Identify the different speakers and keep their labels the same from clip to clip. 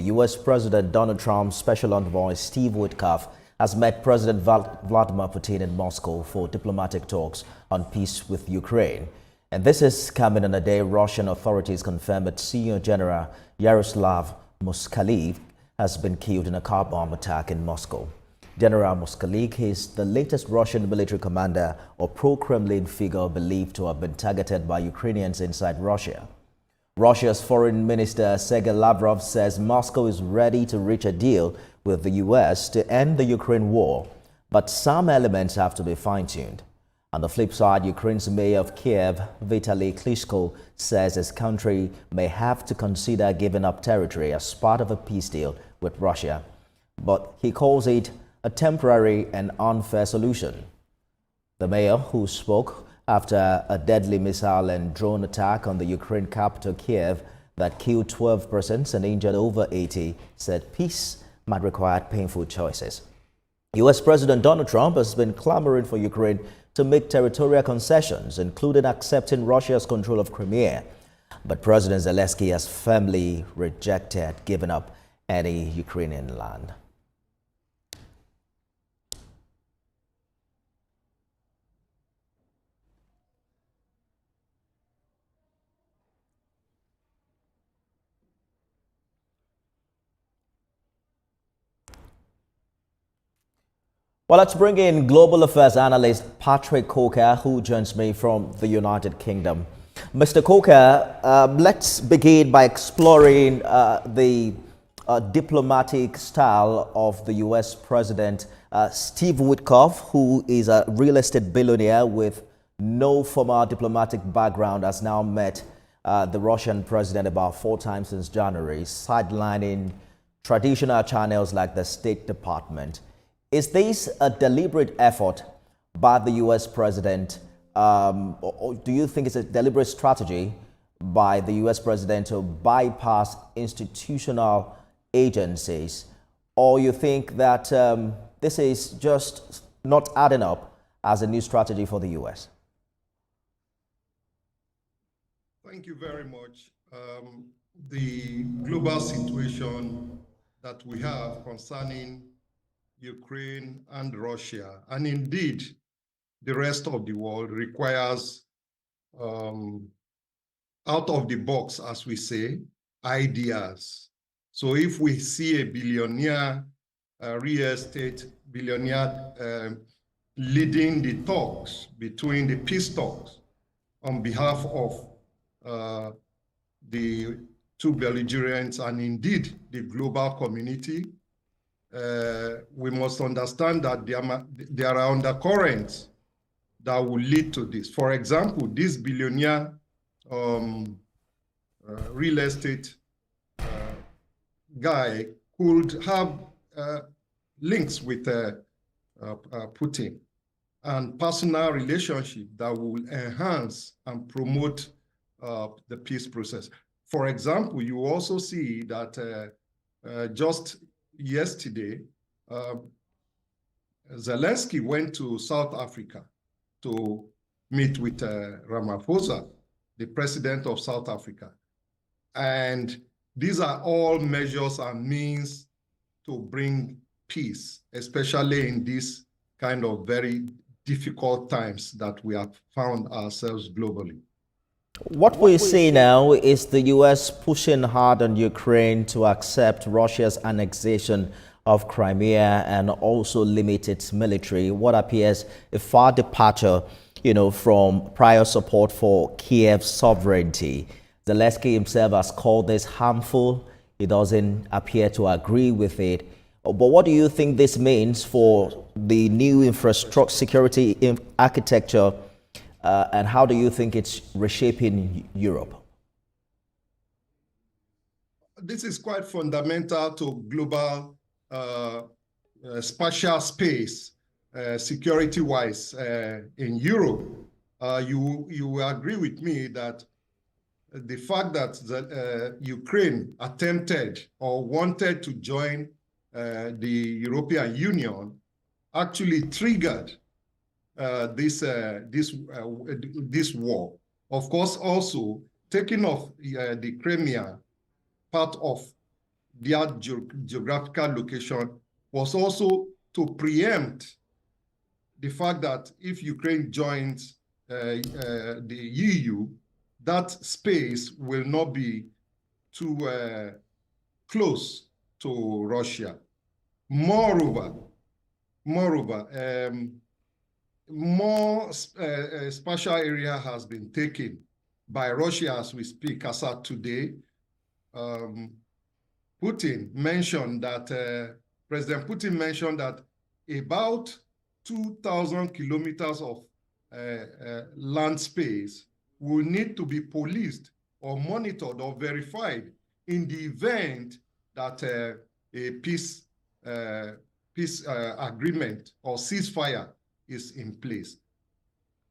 Speaker 1: U.S. President Donald Trump's special envoy Steve Witkoff has met President Vladimir Putin in Moscow for diplomatic talks on peace with Ukraine. And this is coming on a day Russian authorities confirmed that senior general Yaroslav Moskalev has been killed in a car bomb attack in Moscow. General Moskalev is the latest Russian military commander or pro-Kremlin figure believed to have been targeted by Ukrainians inside Russia. Russia's Foreign Minister Sergei Lavrov says Moscow is ready to reach a deal with the U.S. to end the Ukraine war, but some elements have to be fine-tuned. On the flip side, Ukraine's mayor of Kiev, Vitaly Klitschko, says his country may have to consider giving up territory as part of a peace deal with Russia, but he calls it a temporary and unfair solution. The mayor, who spoke after a deadly missile and drone attack on the Ukraine capital Kiev that killed 12 persons and injured over 80, said peace might require painful choices. U.S. President Donald Trump has been clamoring for Ukraine to make territorial concessions, including accepting Russia's control of Crimea. But President Zelensky has firmly rejected giving up any Ukrainian land. Well, let's bring in global affairs analyst Patrick Coker, who joins me from the United Kingdom. Mr. Coker, let's begin by exploring the diplomatic style of the U.S. President Steve Witkoff, who is a real estate billionaire with no formal diplomatic background, has now met the Russian president about 4 times since January, sidelining traditional channels like the State Department. Is this a deliberate effort by the U.S. president, or do you think it's a deliberate strategy by the U.S. president to bypass institutional agencies, or you think that this is just not adding up as a new strategy for the U.S.?
Speaker 2: Thank you very much. The global situation that we have concerning Ukraine and Russia, and indeed the rest of the world, requires out of the box, as we say, ideas. So if we see a billionaire, real estate billionaire leading the talks between the peace talks on behalf of the 2 belligerents and indeed the global community, we must understand that there are undercurrents that will lead to this. For example, this billionaire real estate guy could have links with Putin and personal relationship that will enhance and promote the peace process. For example, you also see that just yesterday, Zelensky went to South Africa to meet with Ramaphosa, the president of South Africa. And these are all measures and means to bring peace, especially in these kind of very difficult times that we have found ourselves globally.
Speaker 1: What we see now is the U.S. pushing hard on Ukraine to accept Russia's annexation of Crimea and also limit its military, what appears a far departure, from prior support for Kiev's sovereignty. Zelensky himself has called this harmful. He doesn't appear to agree with it. But what do you think this means for the new infrastructure security architecture, and how do you think it's reshaping Europe?
Speaker 2: This is quite fundamental to global spatial space, security-wise, in Europe. You agree with me that the fact that Ukraine attempted or wanted to join the European Union actually triggered this war. Of course, also taking off the Crimea, part of their geographical location was also to preempt the fact that if Ukraine joins the EU, that space will not be too close to Russia. Moreover, more spatial area has been taken by Russia as we speak, as of today. Putin mentioned that, President Putin mentioned that about 2,000 kilometers of land space will need to be policed or monitored or verified in the event that a peace agreement or ceasefire is in place.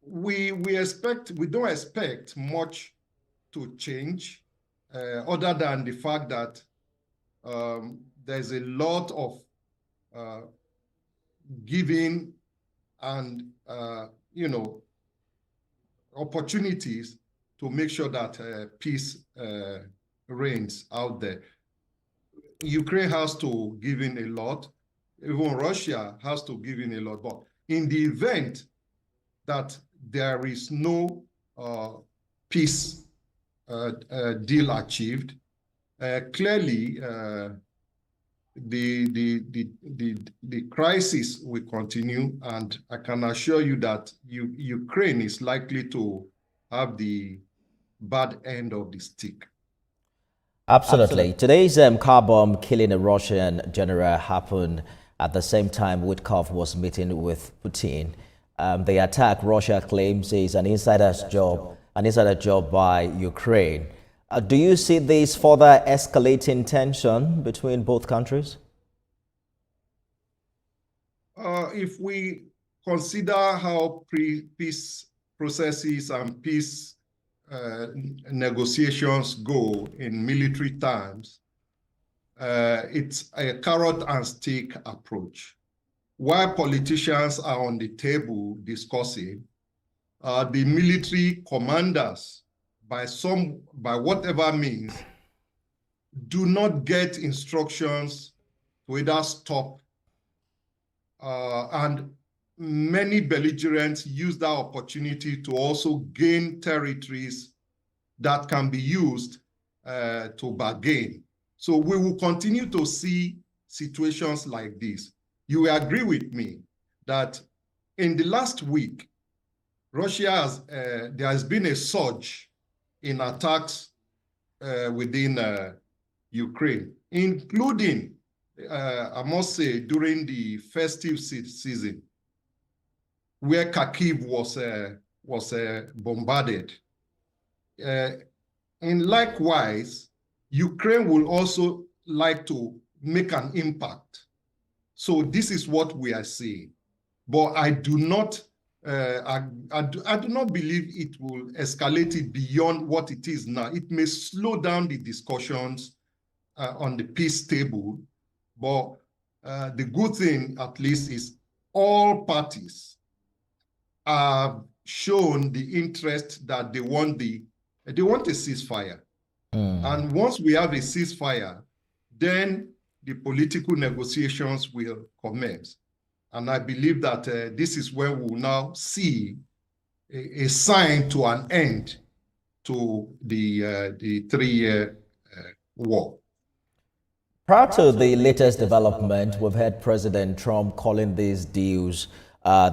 Speaker 2: We don't expect much to change other than the fact that there's a lot of giving and opportunities to make sure that peace reigns out there. Ukraine has to give in a lot. Even Russia has to give in a lot. But in the event that there is no peace deal achieved, clearly the crisis will continue, and I can assure you that Ukraine is likely to have the bad end of the stick.
Speaker 1: Absolutely. Today's car bomb killing a Russian general happened at the same time Witkoff was meeting with Putin. The attack, Russia claims, is an insider's job by Ukraine. Do you see this further escalating tension between both countries?
Speaker 2: If we consider how peace processes and peace negotiations go in military terms, it's a carrot and stick approach. While politicians are on the table discussing, the military commanders, by whatever means, do not get instructions to either stop, and many belligerents use that opportunity to also gain territories that can be used to bargain. So we will continue to see situations like this. You will agree with me that in the last week, there has been a surge in attacks within Ukraine, including, I must say, during the festive season, where Kharkiv was bombarded. And likewise, Ukraine will also like to make an impact. So this is what we are seeing. But I do not believe it will escalate it beyond what it is now. It may slow down the discussions on the peace table, but the good thing, at least, is all parties have shown the interest that they want a ceasefire. And once we have a ceasefire, then the political negotiations will commence. And I believe that this is where we will now see a sign to an end to the 3-year war.
Speaker 1: Prior to the latest development, we've heard President Trump calling these deals,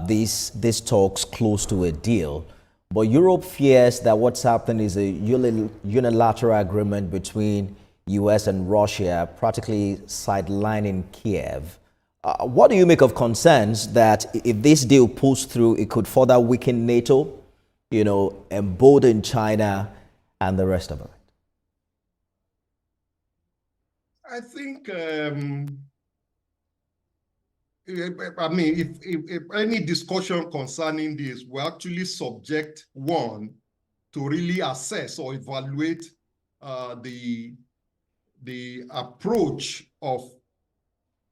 Speaker 1: these talks close to a deal. But Europe fears that what's happening is a unilateral agreement between US and Russia, practically sidelining Kiev. What do you make of concerns that if this deal pulls through, it could further weaken NATO, embolden China and the rest of it?
Speaker 2: I think, if any discussion concerning this will actually subject one to really assess or evaluate the approach of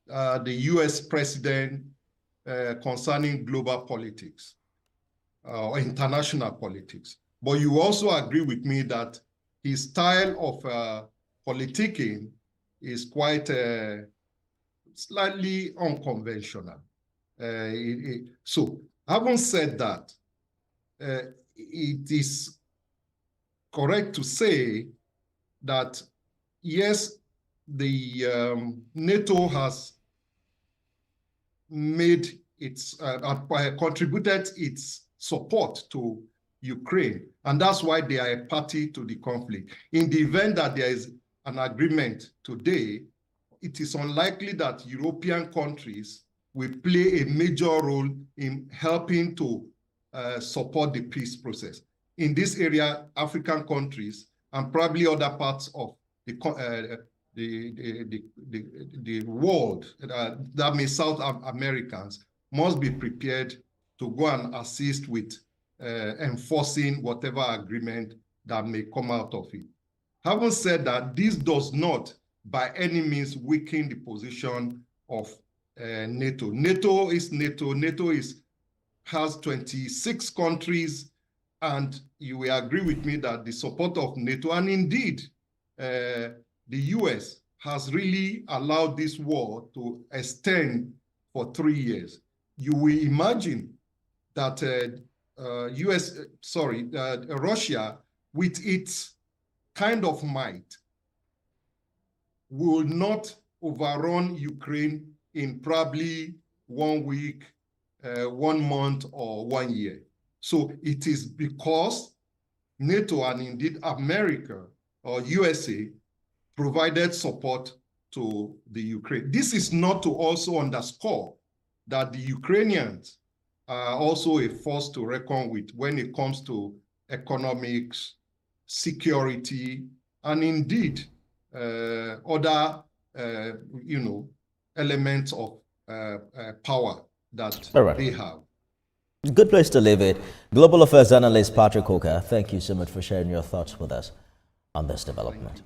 Speaker 2: the US president concerning global politics or international politics. But you also agree with me that his style of politicking is quite slightly unconventional. So, having said that, it is correct to say that, yes, the NATO has made its, contributed its support to Ukraine, and that's why they are a party to the conflict. In the event that there is an agreement today, it is unlikely that European countries will play a major role in helping to support the peace process. In this area, African countries and probably other parts of the world, that means South Americans, must be prepared to go and assist with enforcing whatever agreement that may come out of it. Having said that, this does not by any means weaken the position of NATO. NATO is NATO. NATO has 26 countries, and you will agree with me that the support of NATO, and indeed the US, has really allowed this war to extend for 3 years. You will imagine that Russia, with its kind of might, will not overrun Ukraine in probably 1 week, 1 month, or 1 year. So it is because NATO and indeed America or USA provided support to the Ukraine. This is not to also underscore that the Ukrainians are also a force to reckon with when it comes to economics, security, and indeed other, elements of power that they have.
Speaker 1: Good place to leave it. Global Affairs analyst Patrick Coker, thank you so much for sharing your thoughts with us on this development.